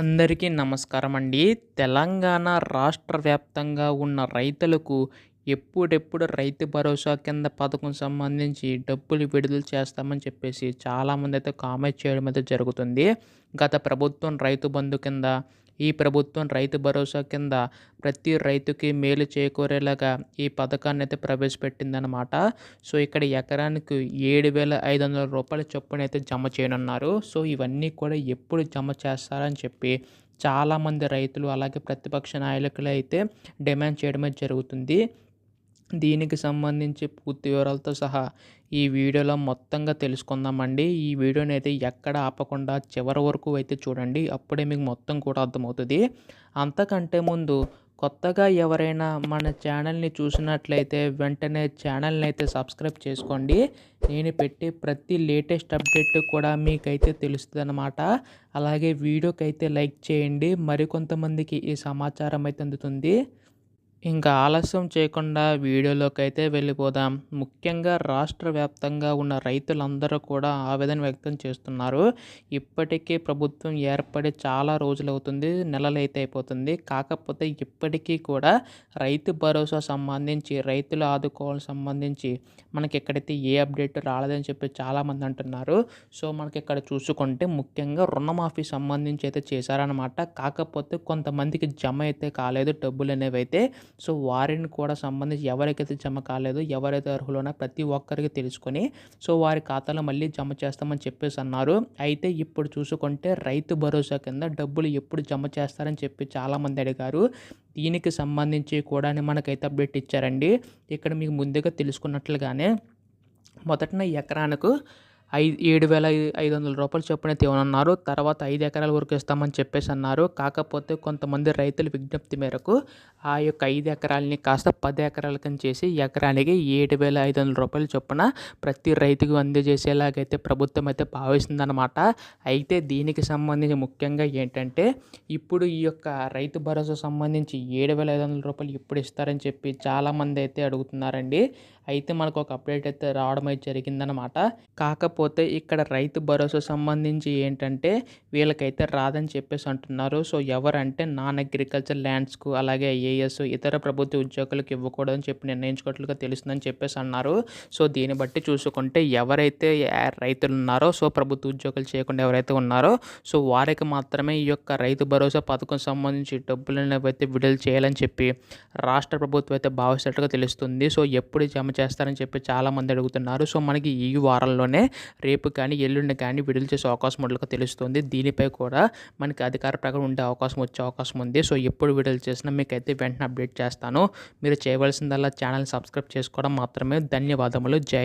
అందరికీ నమస్కారం అండి. తెలంగాణ రాష్ట్ర వ్యాప్తంగా ఉన్న రైతులకు ఎప్పుడెప్పుడు రైతు భరోసా కింద పథకం సంబంధించి డబ్బులు విడుదల చేస్తామని చెప్పేసి చాలామంది అయితే కామెంట్ చేయడం అయితే జరుగుతుంది. గత ప్రభుత్వం రైతు బంధు కింద, ఈ ప్రభుత్వం రైతు భరోసా కింద ప్రతి రైతుకి మేలు చేకూరేలాగా ఈ పథకాన్ని అయితే ప్రవేశపెట్టిందనమాట. సో ఇక్కడ ఎకరానికి 7,500 రూపాయల చొప్పున అయితే జమ చేయనున్నారు. సో ఇవన్నీ కూడా ఎప్పుడు జమ చేస్తారని చెప్పి చాలామంది రైతులు అలాగే ప్రతిపక్ష నాయకులు అయితే డిమాండ్ చేయడమే జరుగుతుంది. దీనికి సంబంధించి పూర్తి వివరాలతో సహా ఈ వీడియోలో మొత్తంగా తెలుసుకుందామండి. ఈ వీడియోని అయితే ఎక్కడ ఆపకుండా చివరి వరకు అయితే చూడండి. అప్పుడే మీకు మొత్తం కూడా అర్థమవుతుంది. అంతకంటే ముందు కొత్తగా ఎవరైనా మన ఛానల్ని చూసినట్లయితే వెంటనే ఛానల్ని అయితే సబ్స్క్రైబ్ చేసుకోండి. నేను పెట్టే ప్రతి లేటెస్ట్ అప్డేట్ కూడా మీకైతే తెలుస్తుంది అన్నమాట. అలాగే వీడియోకి అయితే లైక్ చేయండి. మరికొంతమందికి ఈ సమాచారం అయితే అందుతుంది. ఇంకా ఆలస్యం చేయకుండా వీడియోలోకి అయితే వెళ్ళిపోదాం. ముఖ్యంగా రాష్ట్ర వ్యాప్తంగా ఉన్న రైతులందరూ కూడా ఆవేదన వ్యక్తం చేస్తున్నారు. ఇప్పటికీ ప్రభుత్వం ఏర్పడి చాలా రోజులవుతుంది, నెలలైతే అయిపోతుంది. కాకపోతే ఇప్పటికీ కూడా రైతు భరోసా సంబంధించి, రైతులు ఆదుకోవాలని సంబంధించి మనకి ఎక్కడైతే ఏ అప్డేట్ రాలేదని చెప్పి చాలామంది అంటున్నారు. సో మనకి ఇక్కడ చూసుకుంటే ముఖ్యంగా రుణమాఫీ సంబంధించి అయితే చేశారనమాట. కాకపోతే కొంతమందికి జమ అయితే కాలేదు డబ్బులు అనేవి అయితే. సో వారిని కూడా సంబంధించి ఎవరికైతే జమ కాలేదో, ఎవరైతే అర్హులోనో ప్రతి ఒక్కరికి తెలుసుకొని సో వారి ఖాతాలో మళ్ళీ జమ చేస్తామని చెప్పేసి అన్నారు. అయితే ఇప్పుడు చూసుకుంటే రైతు భరోసా కింద డబ్బులు ఎప్పుడు జమ చేస్తారని చెప్పి చాలామంది అడిగారు. దీనికి సంబంధించి కూడా మనకైతే అప్డేట్ ఇచ్చారండి. ఇక్కడ మీకు ముందుగా తెలుసుకున్నట్లుగానే మొదటన ఎకరానికి 7,500 రూపాయలు చొప్పున ఇవ్వనున్నారు. తర్వాత 5 ఎకరాల వరకు ఇస్తామని చెప్పేసి అన్నారు. కాకపోతే కొంతమంది రైతుల విజ్ఞప్తి మేరకు ఆ యొక్క 5 ఎకరాలని కాస్త 10 ఎకరాలకని చేసి ఎకరానికి 7,500 రూపాయల చొప్పున ప్రతి రైతుకు అందజేసేలాగైతే ప్రభుత్వం అయితే భావిస్తుందన్నమాట. అయితే దీనికి సంబంధించి ముఖ్యంగా ఏంటంటే ఇప్పుడు ఈ యొక్క రైతు భరోసా సంబంధించి 7,500 రూపాయలు ఎప్పుడు ఇస్తారని చెప్పి చాలామంది అయితే అడుగుతున్నారండి. అయితే మనకు ఒక అప్డేట్ అయితే రావడం అయితే జరిగిందనమాట. కాకపోతే ఇక్కడ రైతు భరోసా సంబంధించి ఏంటంటే వీళ్ళకైతే రాదని చెప్పేసి అంటున్నారు. సో ఎవరంటే నాన్ అగ్రికల్చర్ ల్యాండ్స్కు అలాగే ఐఏఎస్ ఇతర ప్రభుత్వ ఉద్యోగులకు ఇవ్వకూడదని చెప్పి నిర్ణయించుకోవట్లుగా తెలుస్తుందని చెప్పేసి అన్నారు. సో దీన్ని బట్టి చూసుకుంటే ఎవరైతే రైతులు ఉన్నారో సో ప్రభుత్వ ఉద్యోగులు చేయకుండా ఎవరైతే ఉన్నారో సో వారికి మాత్రమే ఈ యొక్క రైతు భరోసా పథకం సంబంధించి డబ్బులను అయితే విడుదల చేయాలని చెప్పి రాష్ట్ర ప్రభుత్వం అయితే భావిస్తున్నట్టుగా తెలుస్తుంది. సో ఎప్పుడు జమ చేస్తారని చెప్పి చాలామంది అడుగుతున్నారు. సో మనకి ఈ వారంలోనే రేపు కానీ ఎల్లుండి కానీ విడుదల చేసే అవకాశం ఉన్నట్లుగా తెలుస్తుంది. దీనిపై కూడా మనకి అధికార ప్రకారం ఉండే అవకాశం వచ్చే అవకాశం ఉంది. సో ఎప్పుడు విడుదల చేసినా మీకైతే వెంటనే అప్డేట్ చేస్తాను. మీరు చేయవలసిందల్లా ఛానల్ సబ్స్క్రైబ్ చేసుకోవడం మాత్రమే. ధన్యవాదములు. జై